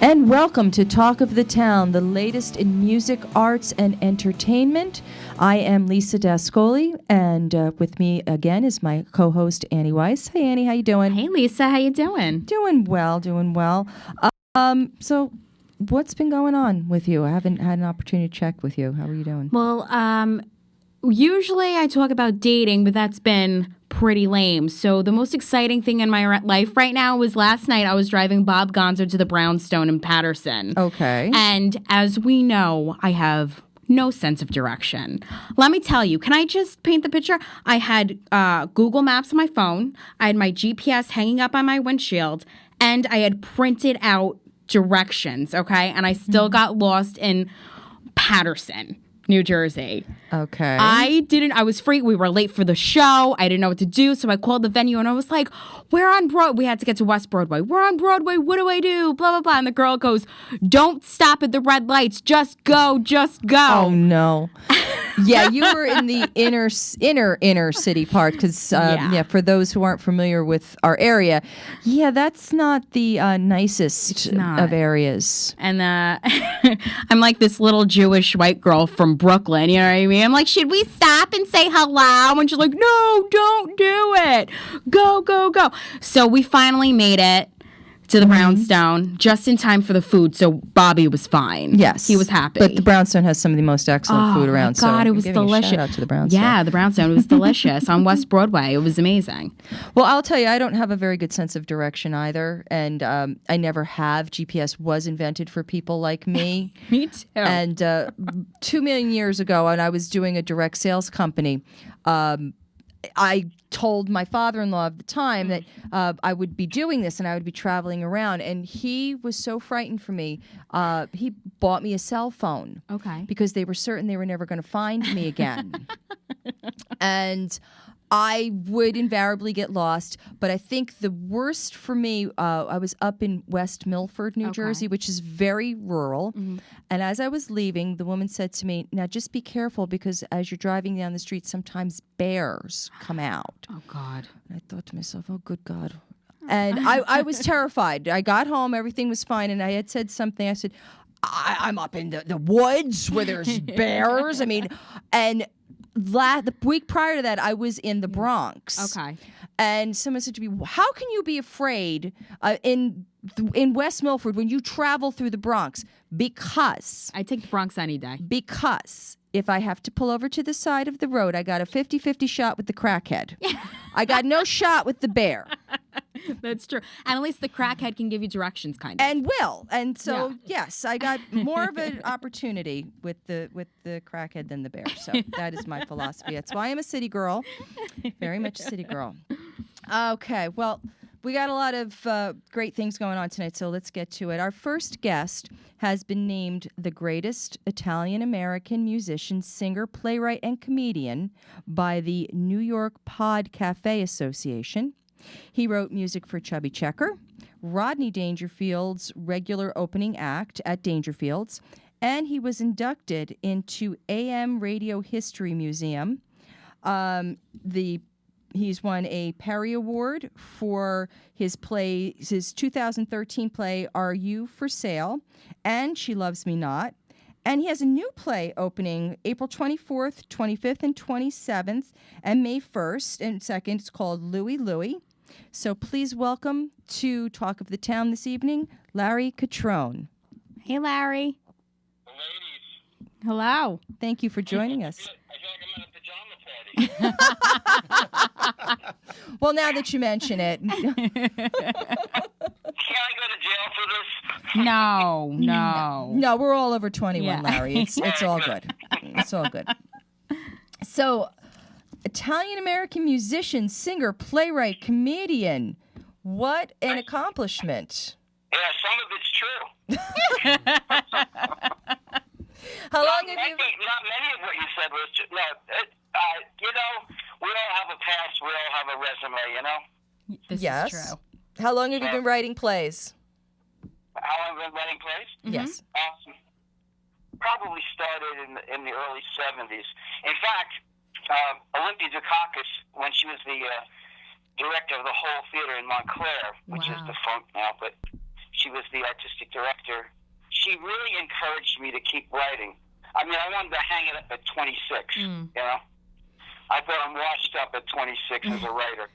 And welcome to Talk of the Town, the latest in music, arts, and entertainment. I am Lisa Dascoli, and with me again is my co-host, Annie Weiss. Hey, Annie, how you doing? Hey, Lisa, how you doing? Doing well. So what's been going on with you? I haven't had an opportunity to check with you. How are you doing? Well, usually I talk about dating, but that's been pretty lame. So the most exciting thing in my life right now was last night I was driving Bob Gonzo to the Brownstone in Patterson. Okay. And as we know, I have no sense of direction. Let me tell you, can I just paint the picture? I had Google Maps on my phone. I had my GPS hanging up on my windshield, and I had printed out directions, okay? And I still got lost in Patterson, New Jersey. Okay. I was free. We were late for the show. I didn't know what to do. So I called the venue and I was like, we're on Broadway. We had to get to West Broadway. We're on Broadway. What do I do? Blah, blah, blah. And the girl goes, don't stop at the red lights. Just go. Just go. Oh, no. Yeah, you were in the inner city part because, for those who aren't familiar with our area, that's not the nicest of areas. And I'm like this little Jewish white girl from Brooklyn, you know what I mean? I'm like, should we stop and say hello? And she's like, no, don't do it. Go, go, go. So we finally made it to the Brownstone just in time for the food, so Bobby was fine. Yes. He was happy. But the Brownstone has some of the most excellent food around. Oh, my God, so it was delicious. A shout out to the Brownstone. Yeah, the Brownstone. It was delicious on West Broadway. It was amazing. Well, I'll tell you, I don't have a very good sense of direction either, and I never have. GPS was invented for people like me. Me too. And 2 million years ago, when I was doing a direct sales company, I told my father-in-law at the time that I would be doing this and I would be traveling around. And he was so frightened for me. He bought me a cell phone. Okay. Because they were certain they were never going to find me again. And I would invariably get lost. But I think the worst for me, I was up in West Milford, New Jersey, which is very rural. Mm-hmm. And as I was leaving, the woman said to me, now just be careful because as you're driving down the street, sometimes bears come out. Oh, God. And I thought to myself, oh, good God. And I was terrified. I got home, everything was fine. And I had said something. I said, I'm up in the woods where there's bears. I mean, and the week prior to that, I was in the Bronx. Okay. And someone said to me, how can you be afraid in West Milford when you travel through the Bronx? Because I take the Bronx any day. Because if I have to pull over to the side of the road, I got a 50-50 shot with the crackhead. I got no shot with the bear. That's true. And at least the crackhead can give you directions, kind of. And will. And so, yes, I got more of an opportunity with the crackhead than the bear. So that is my philosophy. That's why I'm a city girl. Very much a city girl. Okay, well, we got a lot of great things going on tonight, so let's get to it. Our first guest has been named the greatest Italian-American musician, singer, playwright, and comedian by the New York Pod Cafe Association. He wrote music for Chubby Checker, Rodney Dangerfield's regular opening act at Dangerfield's, and he was inducted into AM Radio History Museum. He's won a Perry Award for his 2013 play, Are You for Sale? And She Loves Me Not. And he has a new play opening April 24th, 25th, and 27th, and May 1st and 2nd. It's called Louie Louie. So please welcome to Talk of the Town this evening, Larry Cutrone. Hey, Larry. Ladies. Hello. Thank you for joining us. I feel like I'm at a pajama party. Well, now that you mention it. Can't I go to jail for this? No, we're all over 21, yeah. Larry. It's all good. It's all good. So, Italian-American musician, singer, playwright, comedian. What an accomplishment. Yeah, some of it's true. How long have you... Not many of what you said was true. No, we all have a past. We all have a resume, you know? This yes. is true. How long have you been writing plays? How long have I been writing plays? Mm-hmm. Yes. Probably started in the early 70s. In fact, Olympia Dukakis, when she was the director of the whole theater in Montclair, which is defunct now, but she was the artistic director. She really encouraged me to keep writing. I mean, I wanted to hang it up at 26, you know. I thought I'm washed up at 26 as a writer.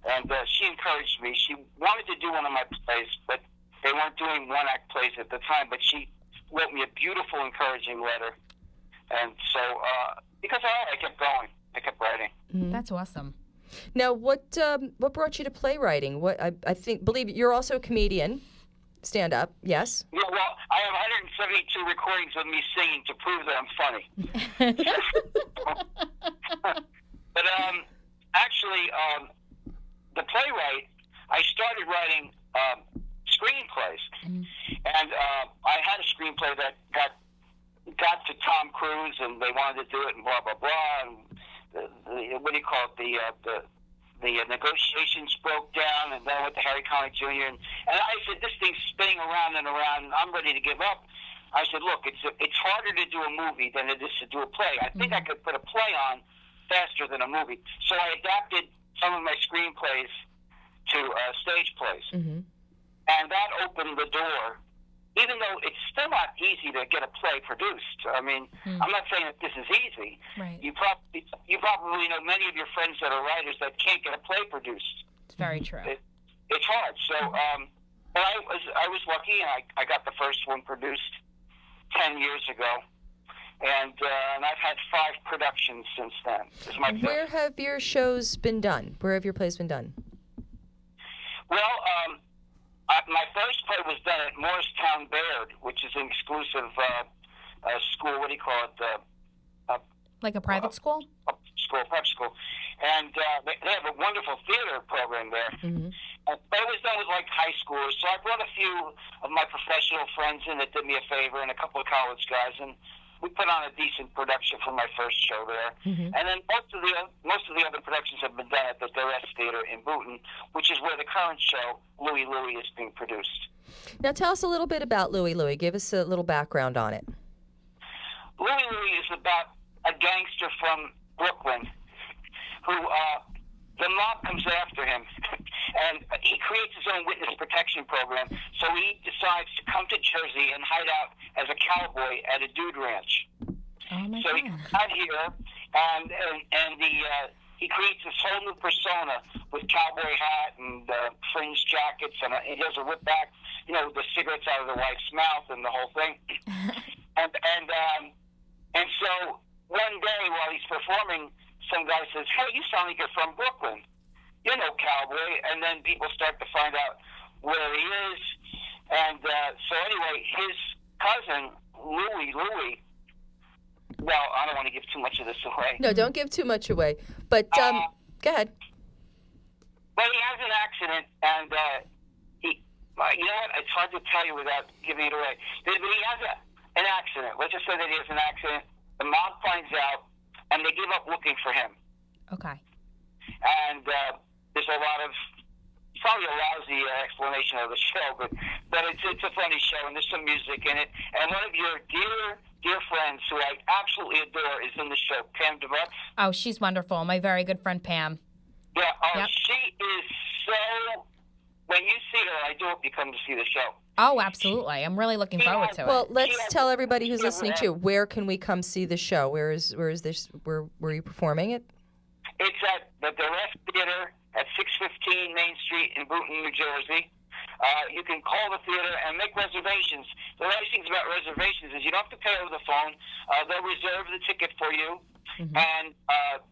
And she encouraged me. She wanted to do one of my plays, but they weren't doing one-act plays at the time. But she wrote me a beautiful, encouraging letter. And so, because of that, I kept going. I kept writing. That's awesome. Now, what brought you to playwriting? What believe you're also a comedian, stand up, yes? Yeah, well, I have 172 recordings of me singing to prove that I'm funny. But actually, the playwright, I started writing screenplays, and I had a screenplay that got to Tom Cruise, and they wanted to do it, and blah blah blah. And what do you call it? The negotiations broke down, and then I went to Harry Connick Jr. And I said, this thing's spinning around and around, and I'm ready to give up. I said, look, it's harder to do a movie than it is to do a play. I think I could put a play on faster than a movie. So I adapted some of my screenplays to stage plays. And that opened the door, even though it's still not easy to get a play produced. I mean, I'm not saying that this is easy. Right. You probably know many of your friends that are writers that can't get a play produced. It's very true. It's hard. So but I was lucky, and I got the first one produced 10 years ago. And I've had 5 productions since then. This is my fifth. Where have your shows been done? Where have your plays been done? Well, my first play was done at Morristown Baird, which is an exclusive school. What do you call it? Like a private school? Prep school. And they have a wonderful theater program there. But it was done with, like, high schoolers. So I brought a few of my professional friends in that did me a favor, and a couple of college guys, and we put on a decent production for my first show there. And then most of the other productions have been done at the Duress Theater in Boonton, which is where the current show, Louie Louie, is being produced. Now tell us a little bit about Louie Louie. Give us a little background on it. Louie Louie is about a gangster from Brooklyn who the mob comes after him, and he creates his own witness protection program. So he decides to come to Jersey and hide out as a cowboy at a dude ranch. Oh my So God. he comes out here, and he creates this whole new persona with cowboy hat and fringe jackets, and he has a whip back, the cigarettes out of the wife's mouth and the whole thing. And so one day while he's performing, some guy says, "Hey, you sound like you're from Brooklyn. You're no cowboy." And then people start to find out where he is. And so anyway, his cousin, Louie, well, I don't want to give too much of this away. No, don't give too much away. But go ahead. But he has an accident, and you know what? It's hard to tell you without giving it away. But he has an accident. Let's just say that he has an accident. The mob finds out, and they give up looking for him. Okay. And there's a lot of, probably a lousy explanation of the show, but it's a funny show, and there's some music in it. And one of your dear friends, who I absolutely adore, is in the show, Pam DeVutt. Oh, she's wonderful. My very good friend, Pam. Yeah, Yep. She is so, when you see her, I do hope you come to see the show. Oh, absolutely. I'm really looking forward to it. Well, let's tell everybody who's listening too. Where can we come see the show? Where is this? Where are you performing it? It's at the Duress Theater at 615 Main Street in Boonton, New Jersey. You can call the theater and make reservations. The nice things about reservations is you don't have to pay over the phone. They'll reserve the ticket for you, and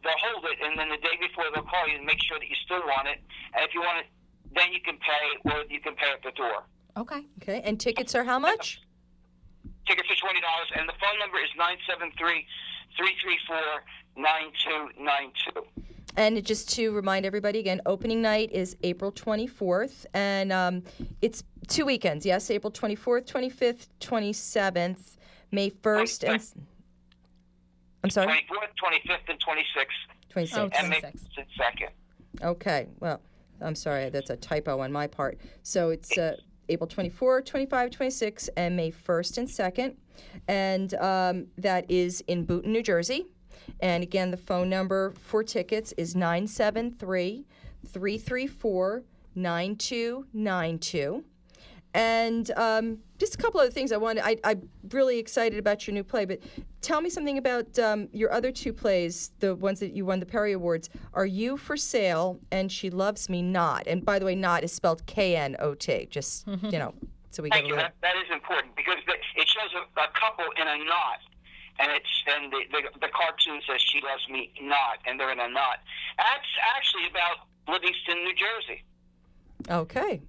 they'll hold it, and then the day before they'll call you and make sure that you still want it. And if you want it, then you can pay, or you can pay at the door. Okay. Okay. And tickets are how much? Tickets are $20, and the phone number is 973-334-9292. And just to remind everybody again, opening night is April 24th, and it's 2 weekends. Yes, April 24th, 25th, 27th, May 1st, and I'm sorry, 24th, 25th, and 26th. 26th. Oh, And May 26th. 2nd. Okay. Well, I'm sorry, that's a typo on my part. So it's April 24, 25, 26, and May 1st and 2nd, and that is in Boonton, New Jersey. And again, the phone number for tickets is 973-334-9292. And just a couple other things I'm really excited about your new play, but tell me something about your other two plays, the ones that you won the Perry Awards. Are You for Sale and She Loves Me Not? And by the way, not is spelled Knot. Just, so we Thank get you. a little... That is important because it shows a couple in a knot. And the cartoon says She Loves Me Not, and they're in a knot. That's actually about Livingston, New Jersey. Okay.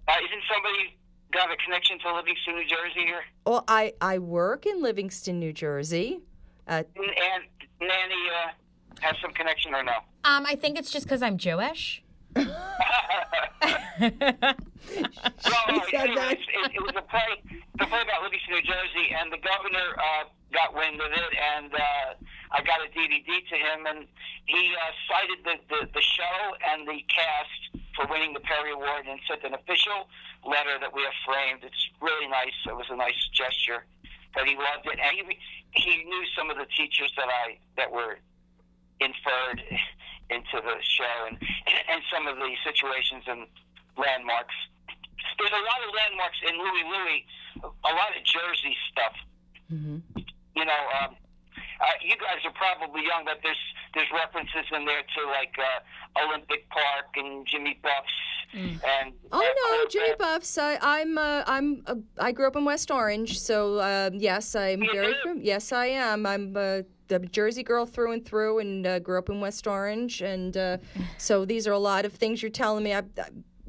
Isn't somebody got a connection to Livingston, New Jersey here? Well, I work in Livingston, New Jersey. And Nanny has some connection or no? I think it's just because I'm Jewish. Well, anyway, it was a play about Livingston, New Jersey, and the governor got wind of it, and I got a DVD to him, and he cited the show and the cast for winning the Perry Award and sent an official letter that we have framed. It's really nice. It was a nice gesture, but he loved it, and he knew some of the teachers that were inferred into the show and some of the situations and landmarks. There's a lot of landmarks in Louie Louie, a lot of Jersey stuff. Mm-hmm. You guys are probably young, but there's references in there to like Olympic Park and Jimmy Buffs and. Oh no, Jimmy Buffs! I grew up in West Orange, so yes, I'm very. Yes, I am. I'm a Jersey girl through and through, and grew up in West Orange, and so these are a lot of things you're telling me.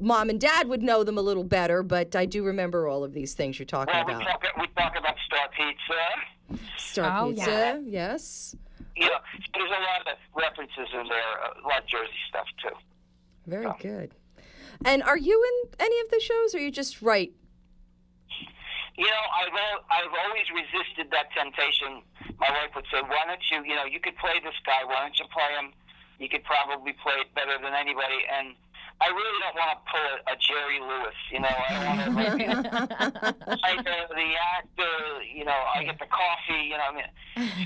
Mom and Dad would know them a little better, but I do remember all of these things you're talking about. We talk about Star Pizza. Star Pizza, yes. There's a lot of references in there, a lot of Jersey stuff too. Very good. And are you in any of the shows, or you just write? I've always resisted that temptation. My wife would say, "Why don't you? You could play this guy. Why don't you play him? You could probably play it better than anybody." And I really don't want to pull a Jerry Lewis, I don't want to like the actor, I get the coffee,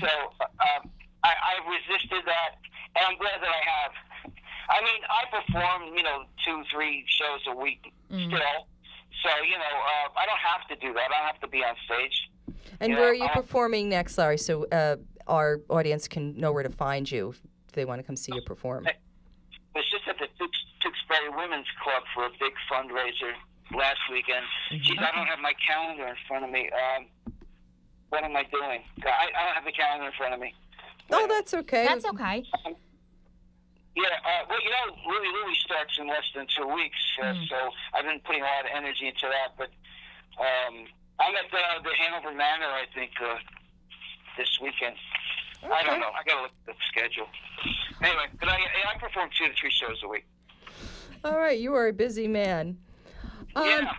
So I've resisted that, and I'm glad that I have. I mean, I perform, 2-3 shows a week still, so I don't have to do that. I don't have to be on stage. And where are you performing next, Larry? So our audience can know where to find you if they want to come see you perform. I was just at the Tewksbury Women's Club for a big fundraiser last weekend. Geez, I don't have my calendar in front of me. What am I doing? I don't have the calendar in front of me. Oh, that's okay. That's okay. Louie Louie starts in less than 2 weeks, so I've been putting a lot of energy into that. But I'm at the Hanover Manor, I think, this weekend. Okay. I don't know. I got to look at the schedule. Anyway, but I perform 2 to 3 shows a week. All right, you are a busy man. Yeah.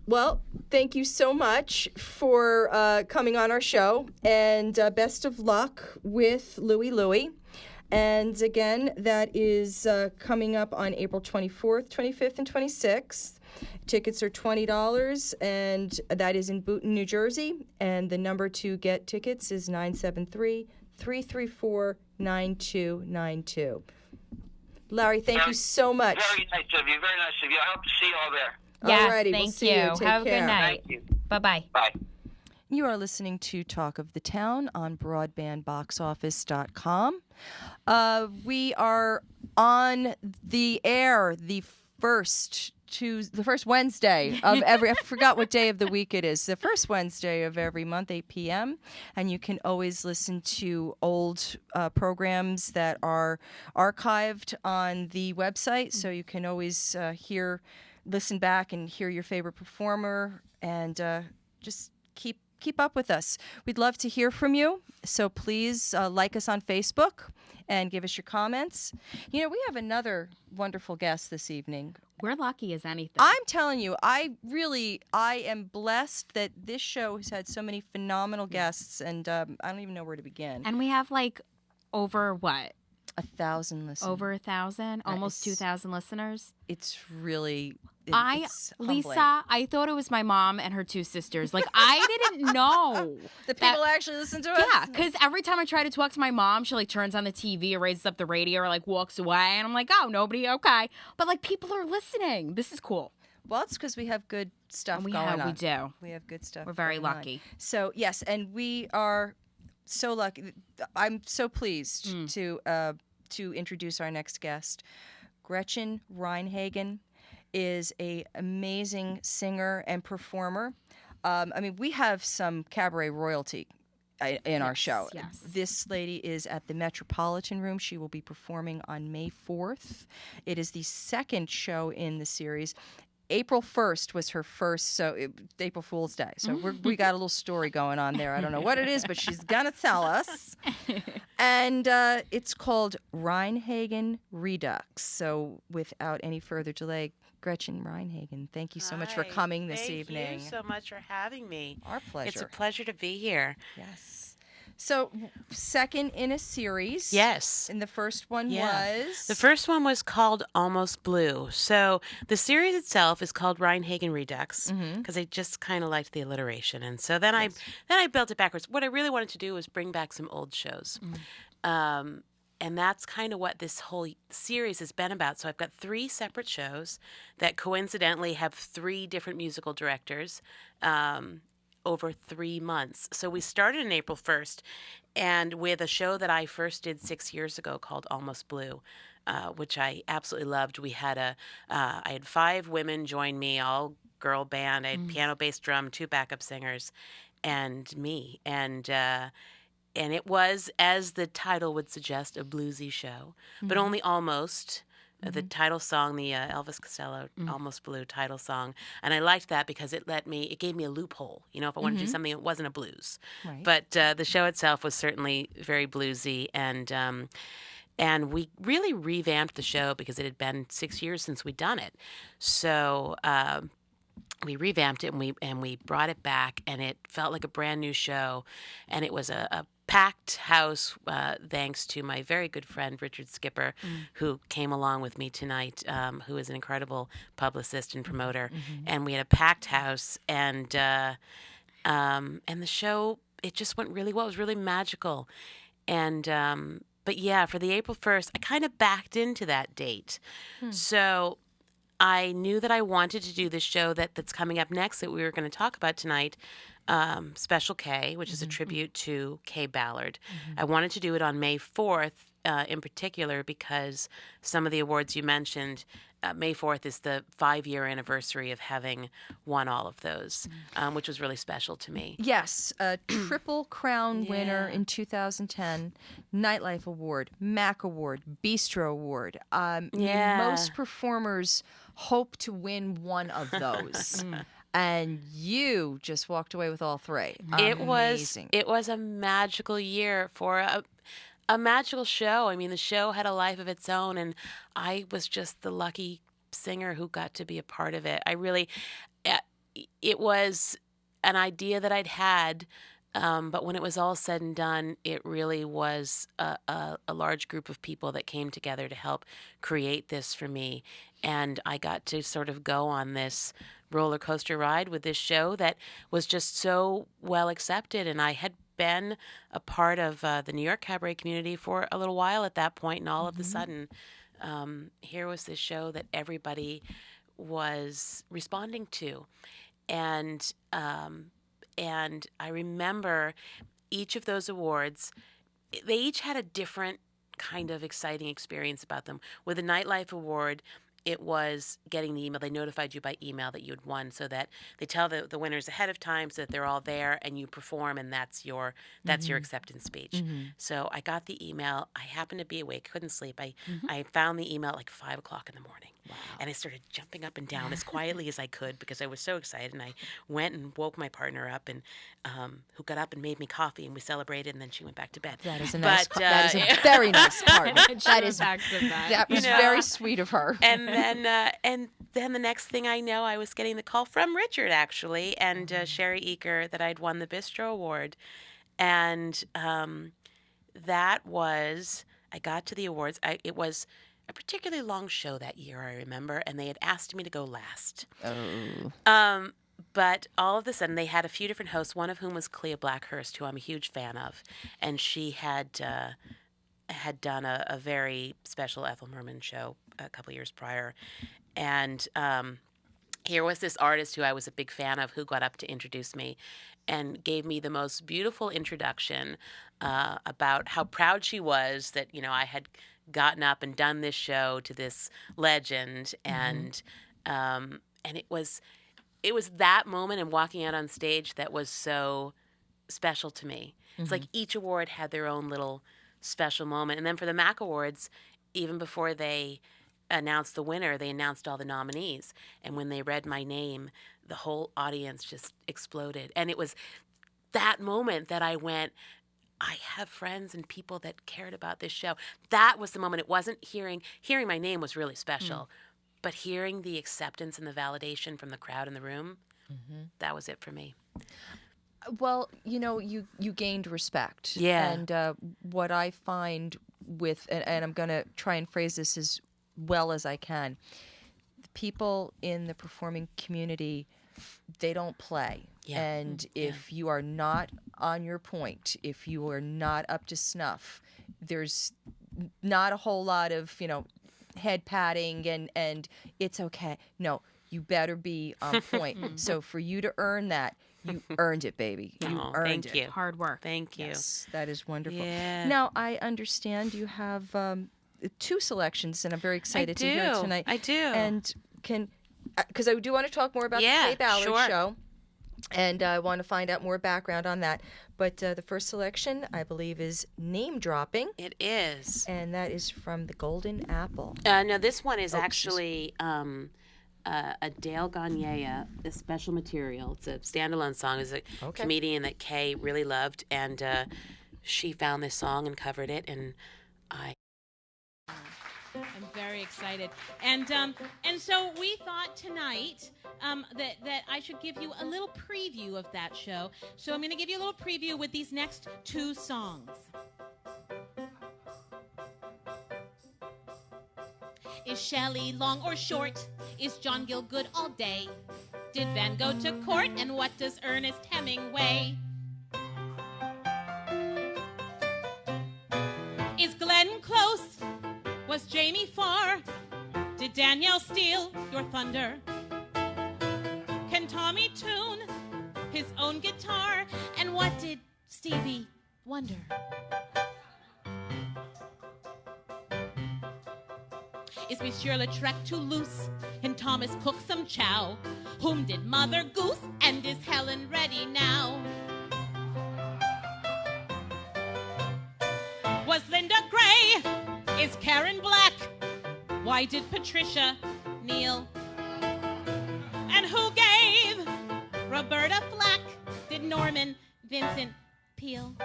Well, thank you so much for coming on our show, and best of luck with Louie Louie. And again, that is coming up on April 24th, 25th, and 26th. Tickets are $20, and that is in Boonton, New Jersey. And the number to get tickets is 973-334-9292. Larry, thank you so much. Very nice of you. Very nice of you. I hope to see you all there. Yes, Alrighty, thank we'll see you. Take Have care. a good night. Thank you. Bye-bye. Bye. You are listening to Talk of the Town on broadbandboxoffice.com. We are on the air the first Wednesday of every, I forgot what day of the week it is, the first Wednesday of every month, 8 p.m. And you can always listen to old programs that are archived on the website, so you can always listen back and hear your favorite performer, and just keep up with us. We'd love to hear from you, so please like us on Facebook and give us your comments. We have another wonderful guest this evening. We're lucky as anything. I'm telling you, I am blessed that this show has had so many phenomenal guests, and I don't even know where to begin. And we have over what? 1,000 listeners. Over 1,000? Almost 2,000 listeners? It's really... Lisa, humbling. I thought it was my mom and her 2 sisters. I didn't know. The people actually listen to us? Yeah, because every time I try to talk to my mom, she turns on the TV or raises up the radio or walks away. And I'm like, oh, nobody, okay. But people are listening. This is cool. Well, it's because we have good stuff We going on. We do. We have good stuff. We're very going on. lucky. So yes, and we are so lucky. I'm so pleased to introduce our next guest. Gretchen Reinhagen is a amazing singer and performer. We have some cabaret royalty in our show. Yes. This lady is at the Metropolitan Room. She will be performing on May 4th. It is the second show in the series. April 1st was her first, April Fool's Day. So we got a little story going on there. I don't know what it is, but she's going to tell us. And it's called Reinhagen Redux. So without any further delay, Gretchen Reinhagen, thank you so much for coming this evening. Thank you so much for having me. Our pleasure. It's a pleasure to be here. Yes. So, second in a series. Yes. And the first one was? The first one was called Almost Blue. So the series itself is called Reinhagen Redux because I just kind of liked the alliteration. And so then I built it backwards. What I really wanted to do was bring back some old shows. And that's kind of what this whole series has been about. So I've got 3 separate shows that coincidentally have 3 different musical directors over 3 months. So we started on April 1st and with a show that I first did 6 years ago called Almost Blue, which I absolutely loved. We had I had 5 women join me, all girl band. I had piano, bass, drum, 2 backup singers, and me. And it was, as the title would suggest, a bluesy show, but only almost. The title song, the Elvis Costello Almost Blue title song. And I liked that because it gave me a loophole, if I wanted to do something that wasn't a blues. Right. But the show itself was certainly very bluesy. And we really revamped the show because it had been 6 years since we'd done it. So we revamped it and we brought it back, and it felt like a brand new show. And it was a packed house, thanks to my very good friend Richard Skipper, who came along with me tonight, who is an incredible publicist and promoter. And we had a packed house, and the show, it just went really well. It was really magical. And but yeah, for the April 1st, I kind of backed into that date. So I knew that I wanted to do this show that's coming up next that we were going to talk about tonight, Special K, which is a tribute to Kay Ballard. I wanted to do it on May 4th in particular because some of the awards you mentioned, May 4th is the 5-year anniversary of having won all of those, which was really special to me. Yes, a Triple Crown winner in 2010, Nightlife Award, MAC Award, Bistro Award. Most performers hope to win one of those. And you just walked away with all 3. Amazing. It was a magical year for a magical show. I mean, the show had a life of its own, and I was just the lucky singer who got to be a part of it. It was an idea that I'd had, but when it was all said and done, it really was a large group of people that came together to help create this for me. And I got to sort of go on this roller coaster ride with this show that was just so well accepted. And I had been a part of the New York cabaret community for a little while at that point, and all of a sudden, here was this show that everybody was responding to. And I remember each of those awards, they each had a different kind of exciting experience about them. With the Nightlife Award, it was getting the email. They notified you by email that you had won, so that they tell the winners ahead of time so that they're all there and you perform, and that's your acceptance speech. So I got the email. I happened to be awake, couldn't sleep. I found the email at like 5 o'clock in the morning. Wow. And I started jumping up and down as quietly as I could because I was so excited. And I went and woke my partner up, and who got up and made me coffee, and we celebrated, and then she went back to bed. That is a nice. That is a very nice partner. That was very sweet of her. And then the next thing I know, I was getting the call from Richard actually, and Sherry Eaker, that I'd won the Bistro Award, and that was, I got to the awards. It was a particularly long show that year, I remember, and they had asked me to go last. Oh. But all of a sudden, they had a few different hosts, one of whom was Clea Blackhurst, who I'm a huge fan of, and she had done a very special Ethel Merman show a couple years prior, and here was this artist who I was a big fan of who got up to introduce me and gave me the most beautiful introduction about how proud she was that, I had gotten up and done this show to this legend. And it was that moment and walking out on stage that was so special to me. It's like each award had their own little special moment. And then for the MAC Awards, even before they announced the winner, they announced all the nominees. And when they read my name, the whole audience just exploded. And it was that moment that I went, I have friends and people that cared about this show. That was the moment. It wasn't hearing my name was really special, but hearing the acceptance and the validation from the crowd in the room, that was it for me. Well, you gained respect. Yeah. And what I find with, and I'm going to try and phrase this as well as I can, the people in the performing community, they don't play. Yeah. And if you are not on your point, if you are not up to snuff, there's not a whole lot of, head patting and it's okay. No, you better be on point. So for you to earn that, you earned it, baby. You earned it. Thank you. Hard work. Thank you. Yes, that is wonderful. Yeah. Now, I understand you have 2 selections, and I'm very excited to hear it tonight. I do. And because I do want to talk more about the Kay Ballard show, and I want to find out more background on that. But the first selection, I believe, is Name Dropping. It is. And that is from the Golden Apple. No, this one is actually a Dale Gagne, a special material. It's a standalone song. It's a comedian that Kay really loved, and she found this song and covered it, and I'm very excited, and so we thought tonight that I should give you a little preview of that show. So I'm going to give you a little preview with these next 2 songs. Is Shelley long or short? Is John Gill good all day? Did Van Gogh to court? And what does Ernest Hemingway? Is Glenn close? Was Jamie far? Did Danielle steal your thunder? Can Tommy tune his own guitar? And what did Stevie wonder? Is Monsieur Lautrec too loose? And Thomas cook some chow? Whom did Mother Goose? And is Helen ready now? Was Linda Gray? Is Karen Black? Why did Patricia kneel? And who gave Roberta flack? Did Norman Vincent Peale?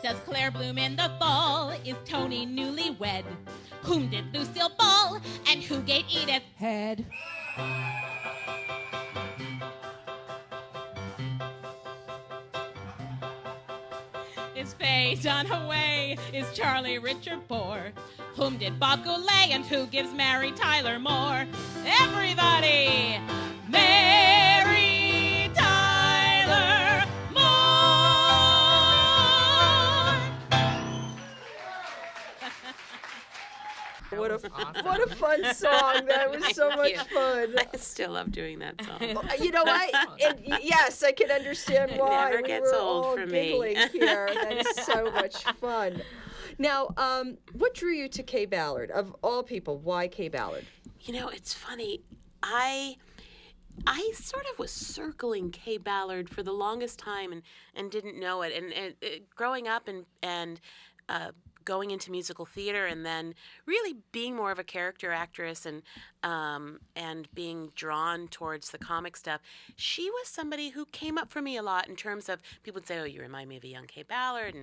Does Claire bloom in the fall? Is Tony newlywed? Whom did Lucille ball? And who gave Edith head? Is Faye Dunaway? Is Charlie Richard Bohr? Whom did Bob Goulet? And who gives Mary Tyler Moore? Everybody! Mary Tyler Moore! What a fun song. That was so much fun. I still love doing that song. Yes, I can understand why. Never gets old for me. Giggling here. That is so much fun. Now, what drew you to Kay Ballard? Of all people, why Kay Ballard? It's funny. I sort of was circling Kay Ballard for the longest time and didn't know it. And growing up and going into musical theater and then really being more of a character actress and being drawn towards the comic stuff, she was somebody who came up for me a lot in terms of people would say, oh, you remind me of a young Kay Ballard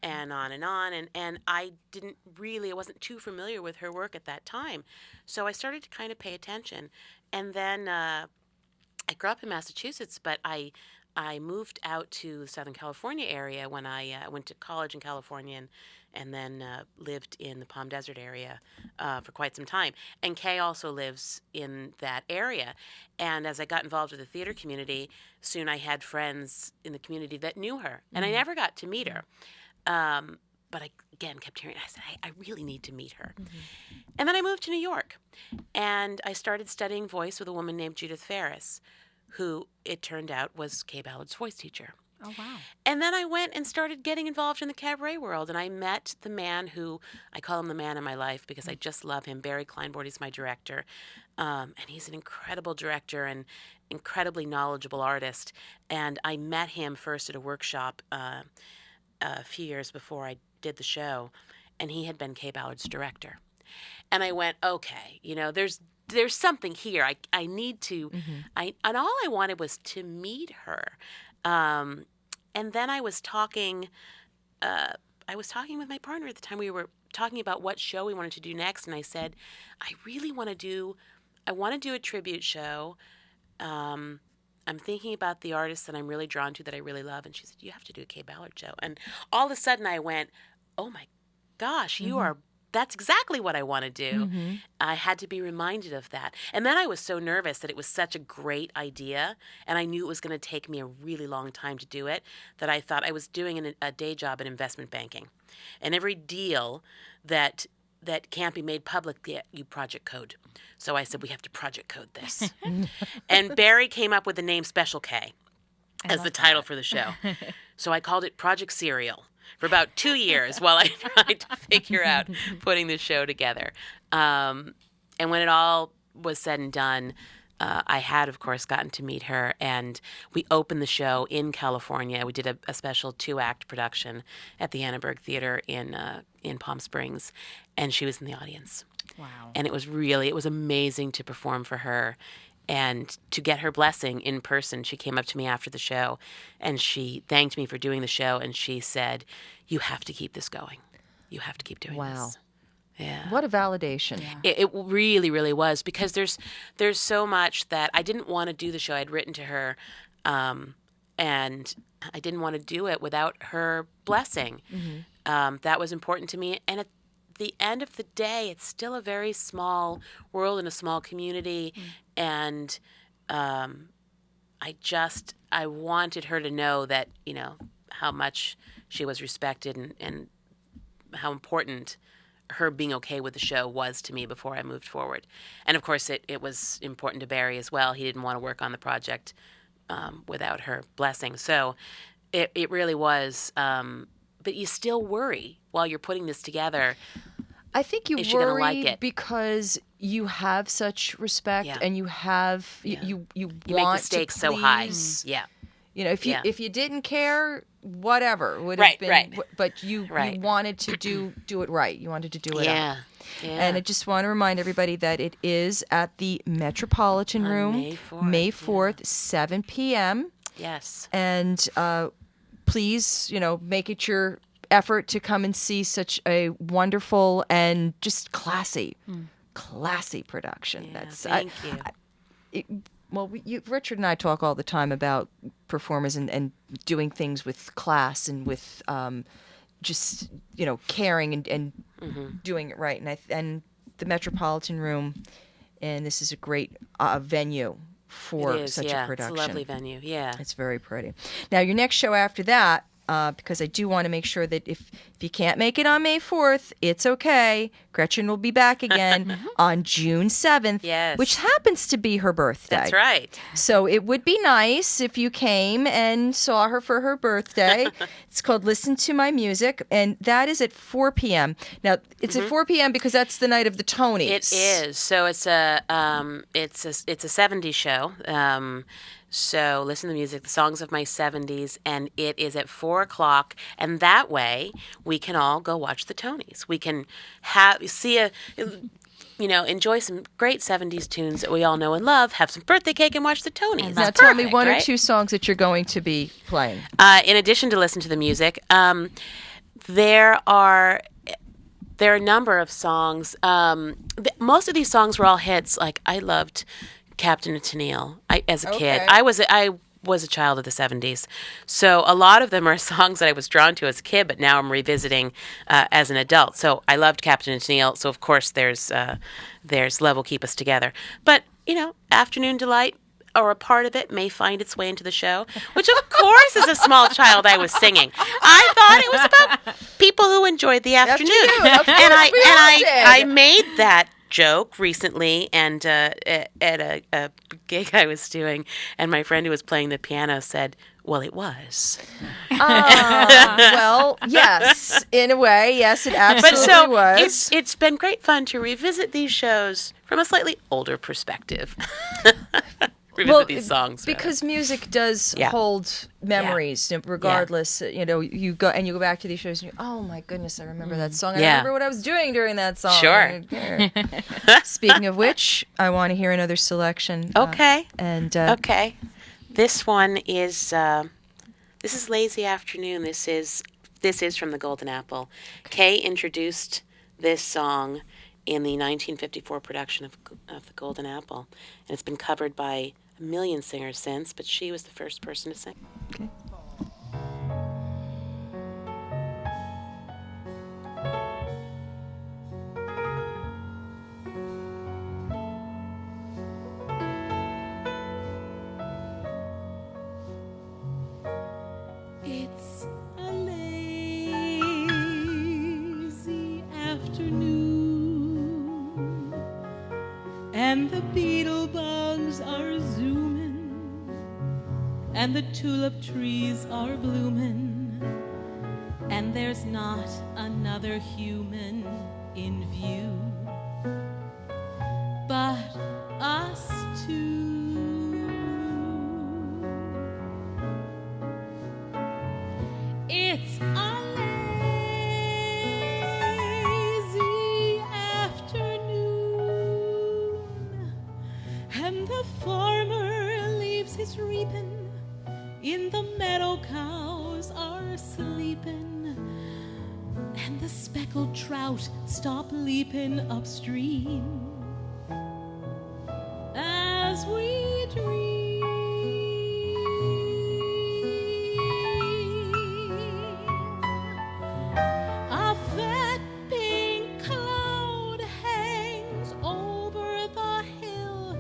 and on. And I wasn't too familiar with her work at that time. So I started to kind of pay attention. And then I grew up in Massachusetts, but I moved out to the Southern California area when I went to college in California and then lived in the Palm Desert area for quite some time. And Kay also lives in that area. And as I got involved with the theater community, soon I had friends in the community that knew her. And I never got to meet her. But again kept hearing. I said, I really need to meet her. And then I moved to New York, and I started studying voice with a woman named Judith Ferris, who it turned out was Kay Ballard's voice teacher. Oh, wow. And then I went and started getting involved in the cabaret world, and I met the man who, I call him the man in my life because I just love him. Barry Kleinbord, he's my director, and he's an incredible director and incredibly knowledgeable artist. And I met him first at a workshop a few years before I did the show, and he had been Kay Ballard's director. And I went, okay, there's something here. I need to, and all I wanted was to meet her. And then I was talking with my partner at the time. We were talking about what show we wanted to do next, and I said, I want to do a tribute show. I'm thinking about the artists that I'm really drawn to, that I really love. And she said, you have to do a Kay Ballard show. And all of a sudden I went, oh my gosh, that's exactly what I want to do. I had to be reminded of that. And then I was so nervous that it was such a great idea, and I knew it was going to take me a really long time to do it, that I thought I was doing a day job in investment banking. And every deal that can't be made public, you project code. So I said, we have to project code this. And Barry came up with the name Special K as the title for the show. So I called it Project Serial for about 2 years while I tried to figure out putting the show together. And when it all was said and done, I had, of course, gotten to meet her, and we opened the show in California. We did a special 2-act production at the Annenberg Theater in Palm Springs, and she was in the audience. Wow. And it was amazing to perform for her and to get her blessing in person. She came up to me after the show, and she thanked me for doing the show, and she said, you have to keep this going. You have to keep doing this. Yeah. What a validation. Yeah. It really, really was, because there's so much that I didn't want to do the show. I'd written to her, and I didn't want to do it without her blessing. That was important to me. And at the end of the day, it's still a very small world and a small community. And I wanted her to know that, how much she was respected and how important her being okay with the show was to me before I moved forward. And of course, it was important to Barry as well. He didn't want to work on the project without her blessing. So it really was. But you still worry while you're putting this together. I think you is she gonna worry like it? Because you have such respect, and you have you want make the stakes to so high. please. Yeah. If you didn't care, whatever would have Right, been. right. But you wanted to do it right. You wanted to do it up. Yeah. And I just want to remind everybody that it is at the Metropolitan Room, May 4th, 7 p.m. Yes. And please, make it your effort to come and see such a wonderful and just classy production. Yeah, That's thank you. Richard and I talk all the time about performers and doing things with class and with just caring and doing it right. And the Metropolitan Room, and this is a great venue for such a production. It's a lovely venue. Yeah, it's very pretty. Now your next show after that. Because I do want to make sure that if you can't make it on May 4th, it's okay. Gretchen will be back again on June 7th, which happens to be her birthday. That's right. So it would be nice if you came and saw her for her birthday. It's called Listen to My Music, and that is at 4 p.m. Now, it's at 4 p.m. because that's the night of the Tonys. It is. So it's a 70s show. So listen to the music, the songs of my 70s, and it is at 4 o'clock. And that way, we can all go watch the Tonys. We can enjoy some great 70s tunes that we all know and love, have some birthday cake, and watch the Tonys. Now tell me one or two songs that you're going to be playing. In addition to listen to the music, there are a number of songs. Most of these songs were all hits. Like, I loved Captain Tennille as a kid. I was a child of the 70s. So a lot of them are songs that I was drawn to as a kid, but now I'm revisiting as an adult. So I loved Captain Tennille. So of course there's Love Will Keep Us Together. But, Afternoon Delight, or a part of it may find its way into the show, which of course as a small child I was singing. I thought it was about people who enjoyed the afternoon. Of course, I made that joke recently and at a gig I was doing, and my friend who was playing the piano said, well, it was. Well, yes, in a way, yes, it absolutely was. It's been great fun to revisit these shows from a slightly older perspective. Revisit these songs. Because music does hold memories, regardless. You know, you go back to these shows and oh my goodness, I remember that song. I remember what I was doing during that song. Sure. Speaking of which, I want to hear another selection. Okay. Okay. This one is this is Lazy Afternoon. This is from the Golden Apple. Kay introduced this song in the 1954 production of the Golden Apple, and it's been covered by a million singers since, but she was the first person to sing. Okay. It's a lazy afternoon, and the beetle bugs are zooming, and the tulip trees are blooming, and there's not another human in view but us two. It's a lazy afternoon, and the farmer leaves his reaping, in the meadow cows are sleeping, and the speckled trout stop leaping upstream as we dream. A fat pink cloud hangs over the hill,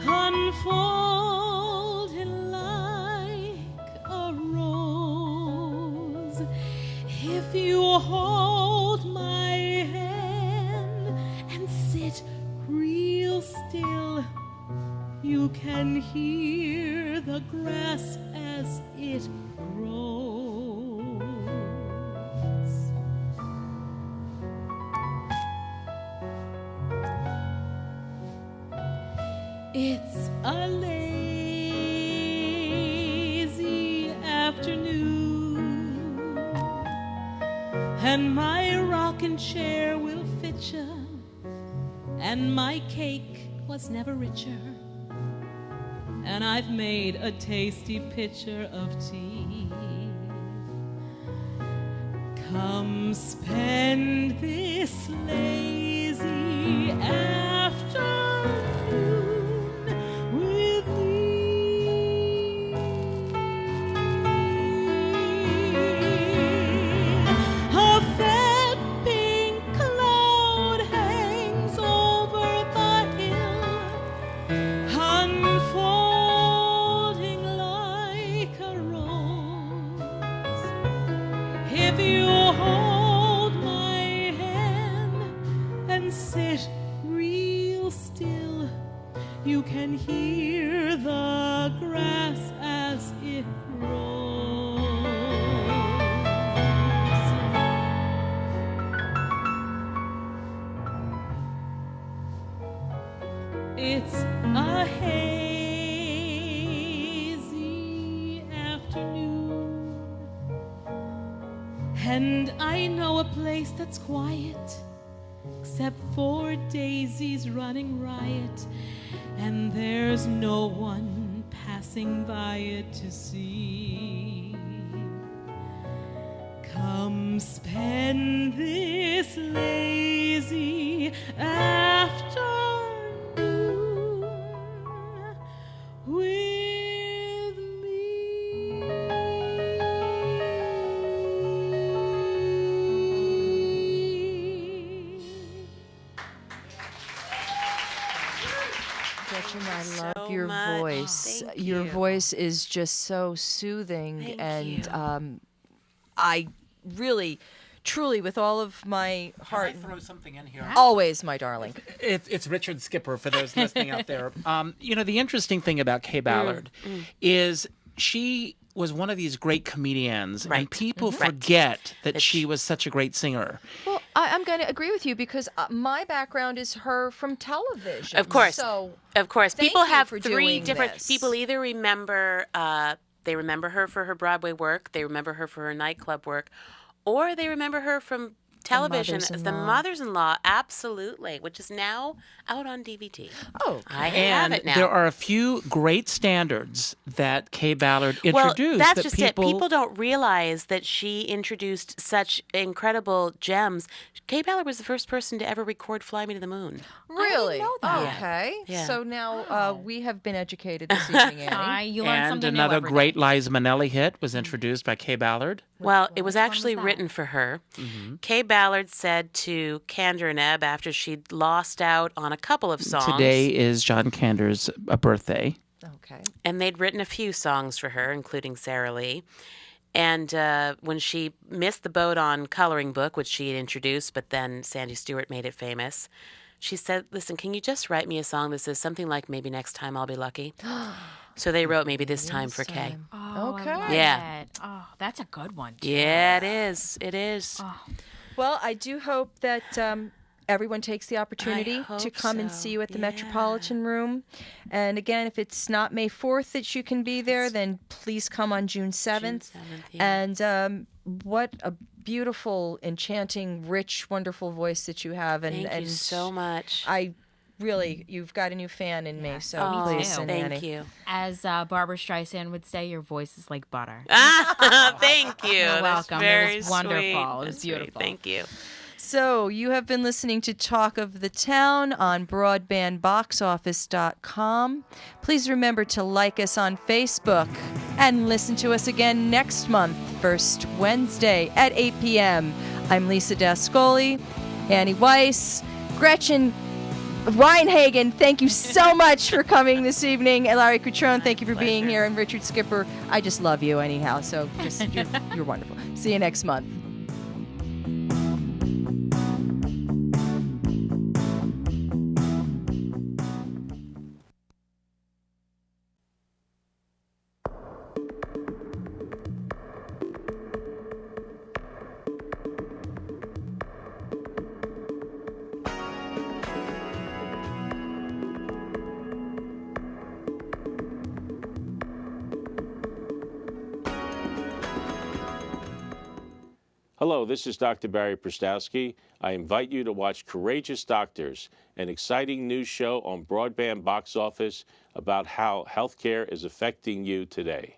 unfolding like a rose. If you hold my hand and sit real still, you can hear the grass as it grows. It's a lazy afternoon, and my rocking chair will fit ya, and my cake was never richer, and I've made a tasty pitcher of tea. Come spend this lazy afternoon with me. A fat pink cloud hangs over the hill, unfolding like a rose. If you hold my hand and sit real still, you can hear the grass as it grows. It's a hazy afternoon, and I know a place that's quiet, except for daisies running riot, and there's no one passing by it to see. Come spend this lazy afternoon with me. Gretchen, I so love your much. voice. Thank Your you. voice is just so soothing, Thank and you. I really, truly, with all of my heart, Can I throw something in here? always, my darling. It's Richard Skipper for those listening out there. The interesting thing about Kay Ballard is she was one of these great comedians, Right. and people forget that she was such a great singer. Well, I'm going to agree with you because my background is her from television. Of course. So, Of course. thank People you have for three doing different this. people either remember they remember her for her Broadway work, they remember her for her nightclub work, or they remember her from television as the Mothers-in-Law, absolutely, which is now out on DVD. Oh, I have And it now. there are a few great standards that Kay Ballard introduced. Well, that's that just it. People don't realize that she introduced such incredible gems. Kay Ballard was the first person to ever record "Fly Me to the Moon." really? know that. Okay. Yeah. So now we have been educated this evening, Annie. You learn And something new another every great day. Liza Minnelli hit was introduced by Kay Ballard. Well, it was actually that? written for her. Kay Ballard said to Kander and Ebb after she'd lost out on a couple of songs. Today is John Cander's birthday. Okay. And they'd written a few songs for her, including Sarah Lee. And when she missed the boat on Coloring Book, which she had introduced, but then Sandy Stewart made it famous, she said, listen, can you just write me a song that says something like Maybe Next Time I'll Be Lucky? So they wrote Maybe This Time for Kay. Oh, Okay. I love Yeah. it. Oh, that's a good one. Too. Yeah, it is. It is. Well, I do hope that everyone takes the opportunity to hope come and so. see you at the Yeah. Metropolitan Room. And again, if it's not May 4th that you can be there, then please come on June 7th. yeah. And what a beautiful, enchanting, rich, wonderful voice that you have. And, Thank you and so much. I really, you've got a new fan in me. So Oh, please, too. and thank Annie. you. As Barbara Streisand would say, your voice is like butter. Thank you. You're That's welcome. It very was wonderful. sweet. It was That's sweet. beautiful. Thank you. So you have been listening to Talk of the Town on broadbandboxoffice.com. Please remember to like us on Facebook and listen to us again next month, first Wednesday at 8 p.m. I'm Lisa Dascoli, Annie Weiss, Gretchen Reinhagen, thank you so much for coming this evening. And Larry Cutrone, thank you for being here. And Richard Skipper, I just love you anyhow. So you're wonderful. See you next month. Hello, this is Dr. Barry Prstowski. I invite you to watch Courageous Doctors, an exciting new show on Broadband Box Office about how healthcare is affecting you today.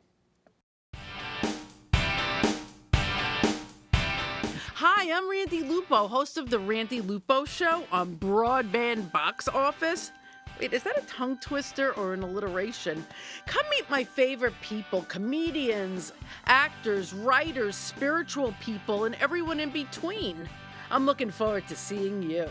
Hi, I'm Randy Lupo, host of The Randy Lupo Show on Broadband Box Office. Wait, is that a tongue twister or an alliteration? Come meet my favorite people, comedians, actors, writers, spiritual people, and everyone in between. I'm looking forward to seeing you.